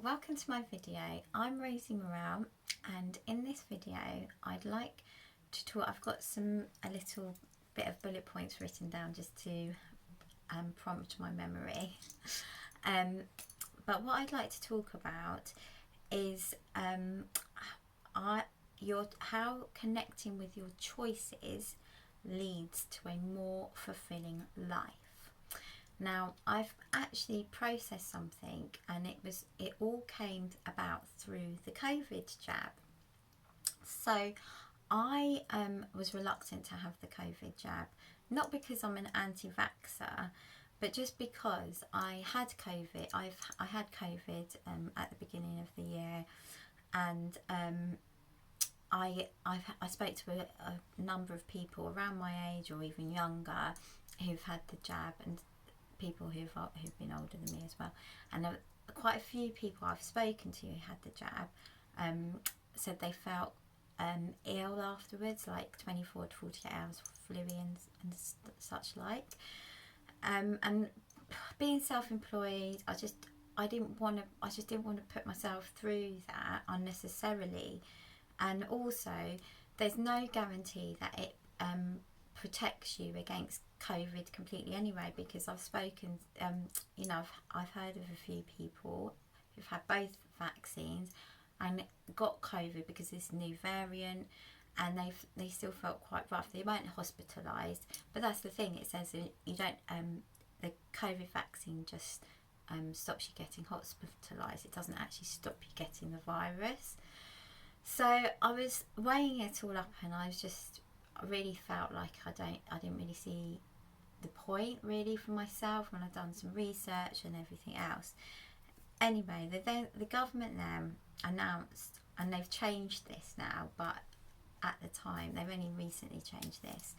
welcome to my video. I'm Rosie and in this video I'd like to talk, I've got a little bit of bullet points written down just to prompt my memory. But what I'd like to talk about is how connecting with your choices leads to a more fulfilling life. Now, I've actually processed something, and it all came about through the COVID jab. So I was reluctant to have the COVID jab, not because I'm an anti-vaxxer, but just because I had COVID. I had COVID at the beginning of the year, and I spoke to a number of people around my age or even younger who've had the jab, and people who've been older than me as well, and quite a few people I've spoken to who had the jab said they felt ill afterwards, like 24 to 48 hours fluey and such like. And being self-employed, I just didn't want to put myself through that unnecessarily. And also, there's no guarantee that it protects you against COVID completely anyway, because I've spoken, I've heard of a few people who've had both vaccines and got COVID because of this new variant, and they still felt quite rough. They weren't hospitalised, but that's the thing. It says you don't. The COVID vaccine just stops you getting hospitalised. It doesn't actually stop you getting the virus. So I was weighing it all up, and I really felt like I didn't really see the point really for myself when I'd done some research and everything else. Anyway, the government then announced, and they've changed this now, but at the time they've only recently changed this.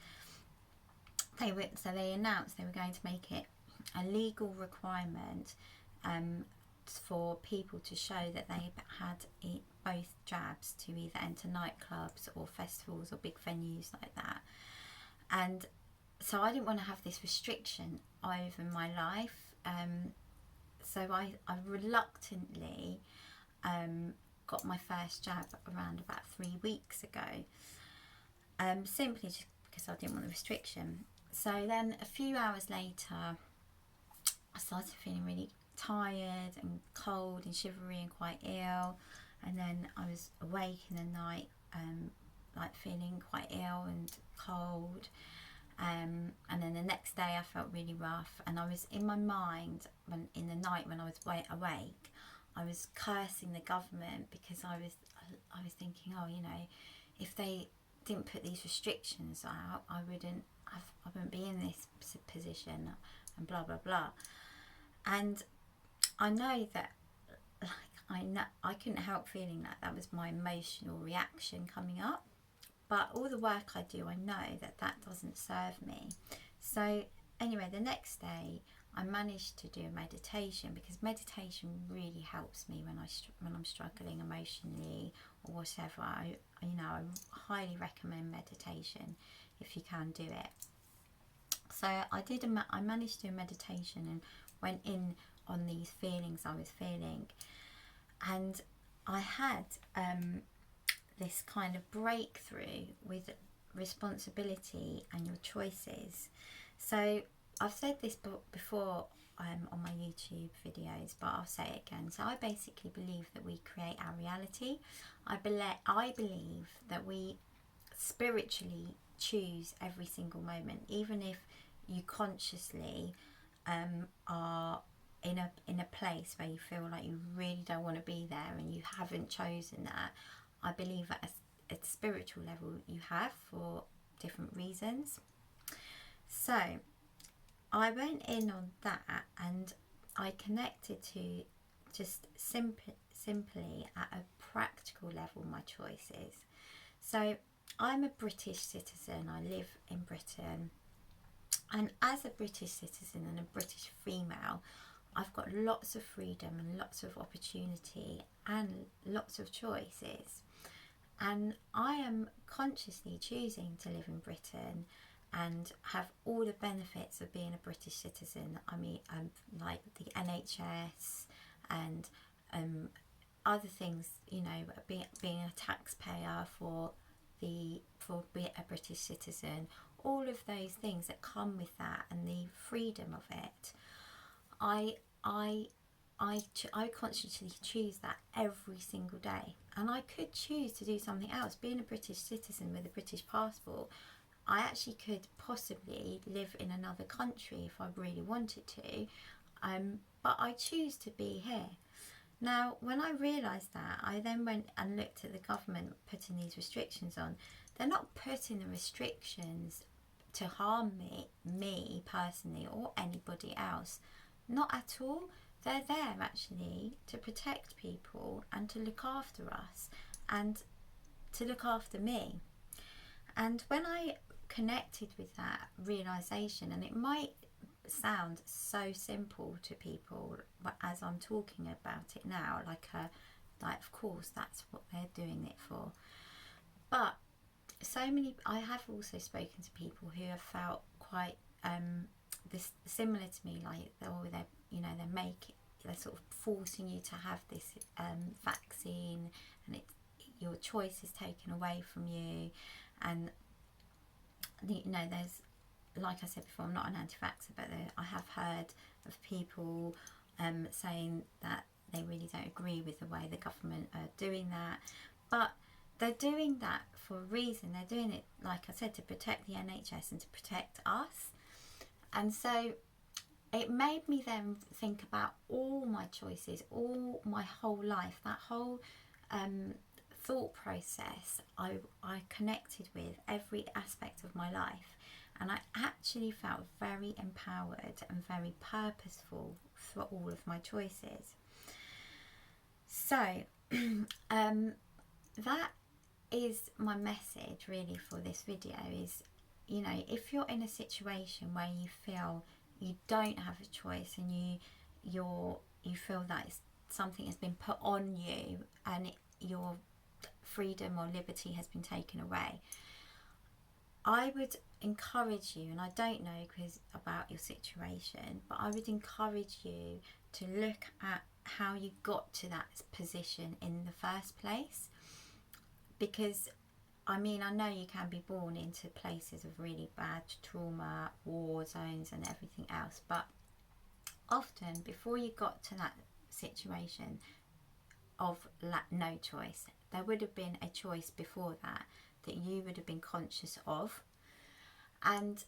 So they announced they were going to make it a legal requirement for people to show that they had both jabs to either enter nightclubs or festivals or big venues like that. And so I didn't want to have this restriction over my life. So I reluctantly got my first jab around about 3 weeks ago, simply just because I didn't want the restriction. So then a few hours later, I started feeling really tired and cold and shivery and quite ill, and then I was awake in the night, like feeling quite ill and cold, and then the next day I felt really rough, and I was in my mind in the night when I was awake, I was cursing the government because I was thinking, oh, if they didn't put these restrictions out, I wouldn't be in this position, and blah blah blah. And I know that, I couldn't help feeling like that was my emotional reaction coming up. But all the work I do, I know that doesn't serve me. So anyway, the next day I managed to do a meditation, because meditation really helps me when I'm struggling emotionally or whatever. I highly recommend meditation if you can do it. So I managed to do a meditation and went in on these feelings I was feeling, and I had this kind of breakthrough with responsibility and your choices. So I've said this before on my YouTube videos, but I'll say it again. So I basically believe that we create our reality. I believe that we spiritually choose every single moment, even if you consciously are in a place where you feel like you really don't want to be there and you haven't chosen that. I believe at a spiritual level you have, for different reasons. So I went in on that, and I connected to just simply at a practical level my choices. So I'm a British citizen, I live in Britain, and as a British citizen and a British female, I've got lots of freedom and lots of opportunity and lots of choices. And I am consciously choosing to live in Britain and have all the benefits of being a British citizen. I mean, like the NHS and other things, you know, being a taxpayer for being a British citizen, all of those things that come with that and the freedom of it. I consciously choose that every single day, and I could choose to do something else. Being a British citizen with a British passport, I actually could possibly live in another country if I really wanted to, but I choose to be here. Now, when I realised that, I then went and looked at the government putting these restrictions on. They're not putting the restrictions to harm me personally, or anybody else. Not at all. They're there actually to protect people and to look after us and to look after me. And when I connected with that realisation, and it might sound so simple to people as I'm talking about it now, like of course that's what they're doing it for, but I have also spoken to people who have felt quite this similar to me, like they're sort of forcing you to have this vaccine, and your choice is taken away from you. And there's, like I said before, I'm not an anti-vaxxer, but I have heard of people saying that they really don't agree with the way the government are doing that, but they're doing that for a reason. They're doing it, like I said, to protect the NHS and to protect us. And so it made me then think about all my choices, all my whole life, that whole thought process. I connected with every aspect of my life, and I actually felt very empowered and very purposeful for all of my choices. So that is my message really for this video, is, you know, if you're in a situation where you feel you don't have a choice and you feel that something has been put on you and your freedom or liberty has been taken away, I would encourage you, and I don't know about your situation, but I would encourage you to look at how you got to that position in the first place. Because I mean, I know you can be born into places of really bad trauma, war zones and everything else, but often before you got to that situation of no choice, there would have been a choice before that you would have been conscious of, and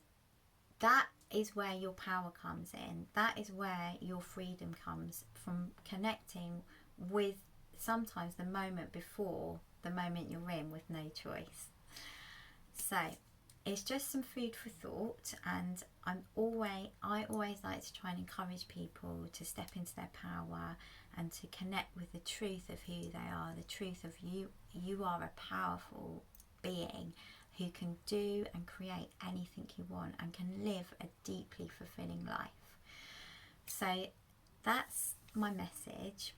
that is where your power comes in. That is where your freedom comes from, connecting with sometimes the moment before the moment you're in with no choice. So it's just some food for thought, and I always like to try and encourage people to step into their power and to connect with the truth of who they are, the truth of you are a powerful being who can do and create anything you want and can live a deeply fulfilling life. So that's my message.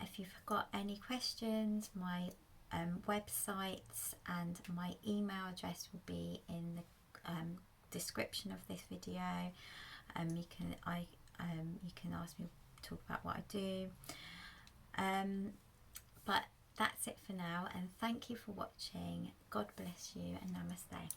If you've got any questions, my websites and my email address will be in the description of this video. You can ask me to talk about what I do. But that's it for now, and thank you for watching. God bless you, and namaste.